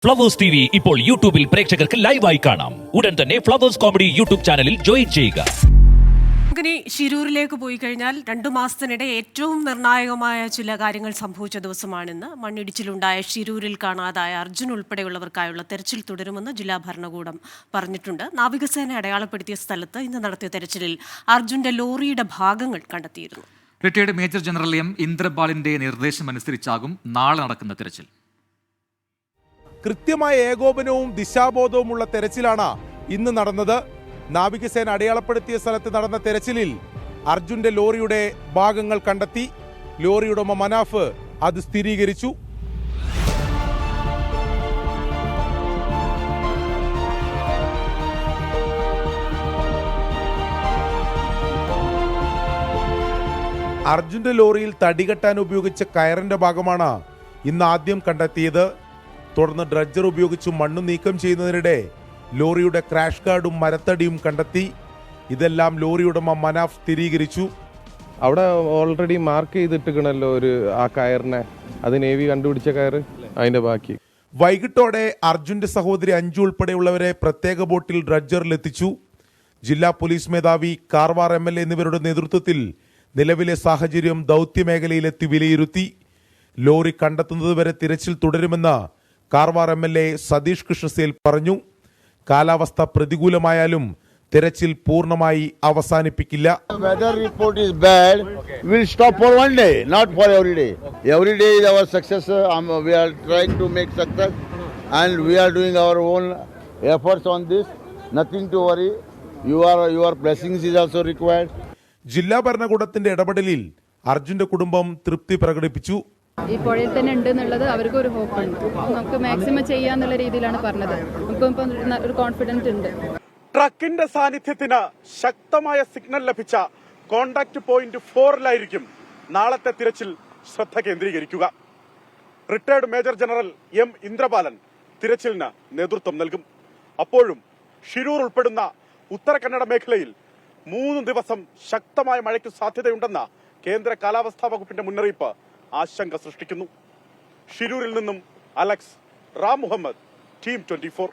Flowers TV ഇപ്പോൾ യൂട്യൂബിൽ പ്രേക്ഷകർക്ക് ലൈവായി കാണാം. ഉടൻ തന്നെ ഫ്ലവേഴ്സ് കോമഡി യൂട്യൂബ് ചാനലിൽ ജോയിൻ ചെയ്യുക. ശിരൂരിലേക്ക് പോയി കഴിഞ്ഞാൽ 2 മാസത്തിനിടെ ഏറ്റവും നിർണായകമായ ചില കാര്യങ്ങൾ സംഭവിച്ച ദിവസമാണിന്ന്. മണ്ണിടിച്ചിലുണ്ടായ ശിരൂരിൽ കാണാതായ അർജുൻ ഉൾപ്പെടെയുള്ളവർക്കായുള്ള തെരച്ചിൽ തുടരുമെന്ന് ജില്ലാ ഭരണകൂടം പറഞ്ഞിട്ടുണ്ട്. നാവികസേന അടയാളപ്പെടുത്തിയ സ്ഥലത്ത് ഇന്ന് നടത്തിയ തെരച്ചിലിൽ അർജുന്റെ ലോറിയുടെ ഭാഗങ്ങൾ കണ്ടെത്തിയിരുന്നു. റിട്ടയർഡ് മേജർ ജനറൽ എം ഇന്ദ്രപാലിന്റെ നിർദ്ദേശമനുസരിച്ചാകും നാളെ നടക്കുന്ന തെരച്ചിൽ. കൃത്യമായ ഏകോപനവും ദിശാബോധവുമുള്ള തെരച്ചിലാണ് ഇന്ന് നടന്നത്. നാവികസേന അടയാളപ്പെടുത്തിയ സ്ഥലത്ത് നടന്ന തെരച്ചിലിൽ അർജുന്റെ ലോറിയുടെ ഭാഗങ്ങൾ കണ്ടെത്തി. ലോറി ഉടമ മനാഫ് അത് സ്ഥിരീകരിച്ചു. അർജുന്റെ ലോറിയിൽ തടികെട്ടാൻ ഉപയോഗിച്ച കയറിന്റെ ഭാഗമാണ് ഇന്ന് ആദ്യം കണ്ടെത്തിയത്. തുടർന്ന് ഡ്രഡ്ജർ ഉപയോഗിച്ച് മണ്ണ് നീക്കം ചെയ്യുന്നതിനിടെ ലോറിയുടെ ക്രാഷ് കാർഡും മരത്തടിയും കണ്ടെത്തി. ഇതെല്ലാം ലോറി ഉടമ മനാഫ് സ്ഥിരീകരിച്ചു. അവിടെ ഓൾറെഡി മാർക്ക് ചെയ്തിട്ടിരിക്കണല്ലോ ആ കയറിനെ, അത് നേവി കണ്ടുപിടിച്ച കയറ്, അതിന്റെ ബാക്കി. വൈകിട്ടോടെ അർജുന്റെ സഹോദരി അഞ്ജു ഉൾപ്പെടെയുള്ളവരെ പ്രത്യേക ബോട്ടിൽ ഡ്രഡ്ജറിലെത്തിച്ചു. ജില്ലാ പോലീസ് മേധാവി, കാർവാർ MLA എന്നിവരുടെ നേതൃത്വത്തിൽ നിലവിലെ സാഹചര്യം ദൗത്യമേഖലയിലെത്തി വിലയിരുത്തി. ലോറി കണ്ടെത്തുന്നതുവരെ തിരച്ചിൽ തുടരുമെന്ന് കാർവാർ MLA സതീഷ് കൃഷ്ണസേൽ പറഞ്ഞു. കാലാവസ്ഥ പ്രതികൂലമായാലും തിരച്ചിൽ പൂർണ്ണമായി അവസാനിപ്പിക്കില്ല. Weather report is bad. We'll stop for one day, not for every day. Every day is our success. We are trying to make success, and we are doing our own efforts on this. Nothing to worry. Your blessings is also required. ജില്ലാ ഭരണകൂടത്തിന്റെ ഇടപെടലിൽ അർജുന്റെ കുടുംബം തൃപ്തി പ്രകടിപ്പിച്ചു. ഈ പുഴയിൽ തന്നെ ഉണ്ട് എന്നുള്ളത് അവർക്ക് ഒരു ഹോപ്പ് ഉണ്ട്. നമുക്ക് മാക്സിമം ചെയ്യാന്നുള്ള രീതിയിലാണ് പറഞ്ഞത്. നമുക്കിപ്പം ഒരു കോൺഫിഡൻസ് ഉണ്ട്. ട്രക്കിന്റെ സാന്നിധ്യത്തിന് ശക്തമായ സിഗ്നൽ ലഭിച്ച കോണ്ടാക്ട് പോയിന്റ് 4-ലായിരിക്കും നാളത്തെ തിരച്ചിൽ ശ്രദ്ധ കേന്ദ്രീകരിക്കുക. Retired major general M Indrapalan തിരച്ചിലിന് നേതൃത്വം നൽകും. അപ്പോഴും ഷിരൂർ ഉൾപ്പെടുന്ന ഉത്തര കന്നഡ മേഖലയിൽ 3 ദിവസം ശക്തമായ മഴയ്ക്ക് സാധ്യതയുണ്ടെന്ന കേന്ദ്ര കാലാവസ്ഥാ വകുപ്പിന്റെ മുന്നറിയിപ്പ് ആശങ്ക സൃഷ്ടിക്കുന്നു. ഷിരൂരിൽ നിന്നും അലക്സ് റാം മുഹമ്മദ്, ടീം 24.